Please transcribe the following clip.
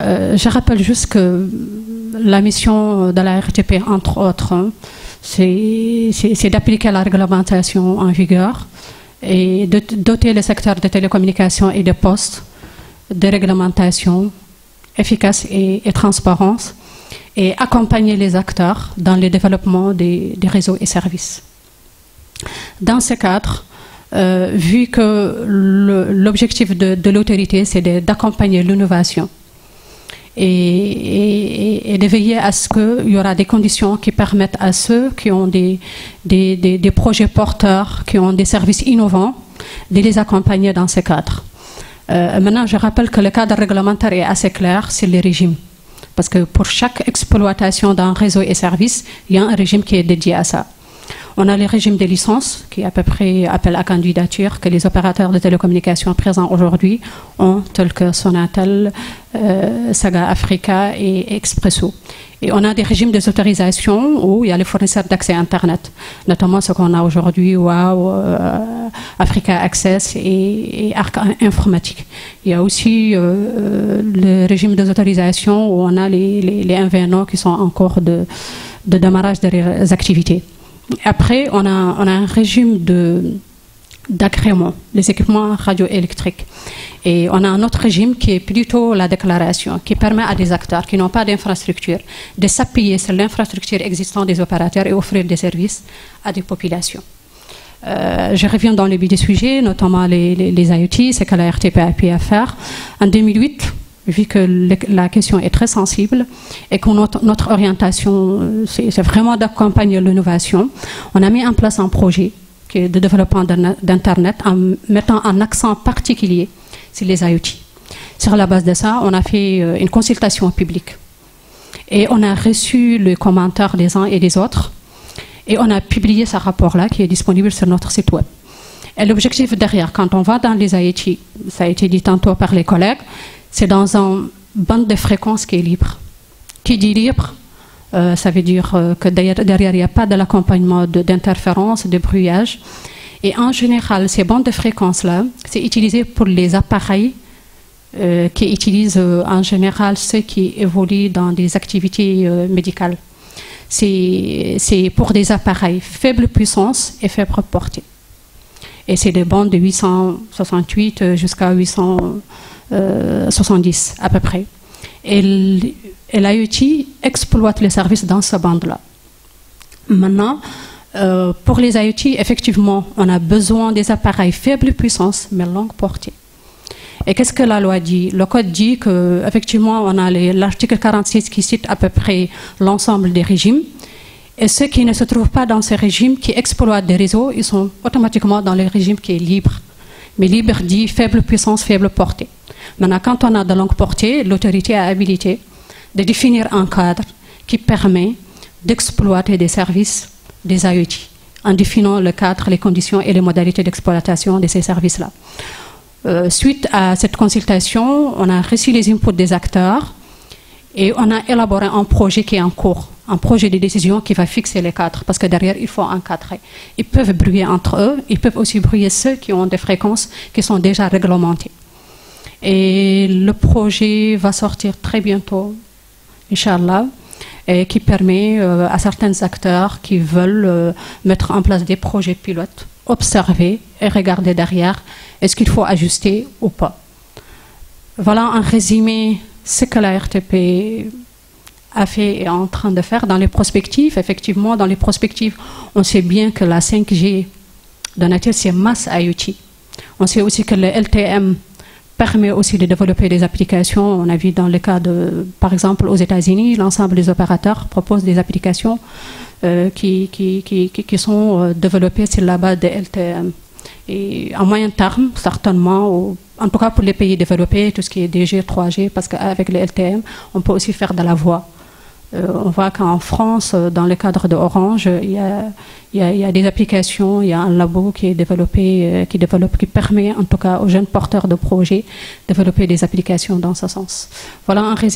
Je rappelle juste que la mission de la RTP, entre autres, c'est d'appliquer la réglementation en vigueur et de doter le secteur des télécommunications et des postes de réglementation efficace et transparence et accompagner les acteurs dans le développement des réseaux et services. Dans ce cadre, vu que l'objectif de l'autorité, c'est d'accompagner l'innovation et de veiller à ce qu'il y aura des conditions qui permettent à ceux qui ont des projets porteurs, qui ont des services innovants, de les accompagner dans ce cadre. Maintenant, je rappelle que le cadre réglementaire est assez clair sur les régimes. Parce que pour chaque exploitation d'un réseau et service, il y a un régime qui est dédié à ça. On a le régime des licences, qui est à peu près appel à candidature, que les opérateurs de télécommunications présents aujourd'hui ont, tels que Sonatel, Saga Africa et Expresso. Et on a des régimes des autorisations où il y a les fournisseurs d'accès Internet, notamment ce qu'on a aujourd'hui, WOW, Africa Access et Arc Informatique. Il y a aussi le régime des autorisations où on a les MVNO qui sont en cours de démarrage des activités. Après, on a un régime d'agrément, les équipements radioélectriques. Et on a un autre régime qui est plutôt la déclaration, qui permet à des acteurs qui n'ont pas d'infrastructure de s'appuyer sur l'infrastructure existante des opérateurs et offrir des services à des populations. Je reviens dans le but du sujet, notamment les IoT, c'est que la RTP a pu faire. En 2008, vu que la question est très sensible et que notre orientation, c'est vraiment d'accompagner l'innovation, on a mis en place un projet de développement d'Internet en mettant un accent particulier sur les IoT. Sur la base de ça, on a fait une consultation publique et on a reçu les commentaires des uns et des autres et on a publié ce rapport-là qui est disponible sur notre site web. Et l'objectif derrière, quand on va dans les IoT, ça a été dit tantôt par les collègues, c'est dans une bande de fréquences qui est libre. Qui dit libre, ça veut dire que derrière, il n'y a pas de l'accompagnement d'interférences, de brouillage. Et en général, ces bandes de fréquences-là, c'est utilisé pour les appareils qui utilisent en général ceux qui évoluent dans des activités médicales. C'est pour des appareils faible puissance et faible portée. Et c'est des bandes de 868 jusqu'à 870 à peu près. Et l'IoT exploite les services dans ce bande-là. Maintenant, pour les IoT, effectivement, on a besoin des appareils faible puissance mais longue portée. Et qu'est-ce que la loi dit? Le code dit qu'effectivement, on a l'article 46 qui cite à peu près l'ensemble des régimes. Et ceux qui ne se trouvent pas dans ces régimes, qui exploitent des réseaux, ils sont automatiquement dans le régime qui est libre. Mais libre dit faible puissance, faible portée. Maintenant, quand on a de longue portée, l'autorité a habilité de définir un cadre qui permet d'exploiter des services des IoT, en définissant le cadre, les conditions et les modalités d'exploitation de ces services-là. Suite à cette consultation, on a reçu les inputs des acteurs et on a élaboré un projet qui est en cours, un projet de décision qui va fixer les cadres, parce que derrière, il faut encadrer. Ils peuvent brouiller entre eux, ils peuvent aussi brouiller ceux qui ont des fréquences qui sont déjà réglementées. Et le projet va sortir très bientôt, Inch'Allah, et qui permet à certains acteurs qui veulent mettre en place des projets pilotes, observer et regarder derrière, est-ce qu'il faut ajuster ou pas. Voilà en résumé ce que la RTP a fait et est en train de faire dans les prospectives. Effectivement, dans les prospectives, on sait bien que la 5G de nature, c'est mass IoT. On sait aussi que le LTM permet aussi de développer des applications. On a vu dans le cas de, par exemple, aux États-Unis, l'ensemble des opérateurs proposent des applications qui sont développées sur la base de LTM. Et à moyen terme, certainement, en tout cas pour les pays développés, tout ce qui est 2G, 3G, parce qu'avec le LTM, on peut aussi faire de la voix. On voit qu'en France, dans le cadre de Orange, il y a des applications, il y a un labo qui est développé, qui permet en tout cas aux jeunes porteurs de projets de développer des applications dans ce sens. Voilà un résumé.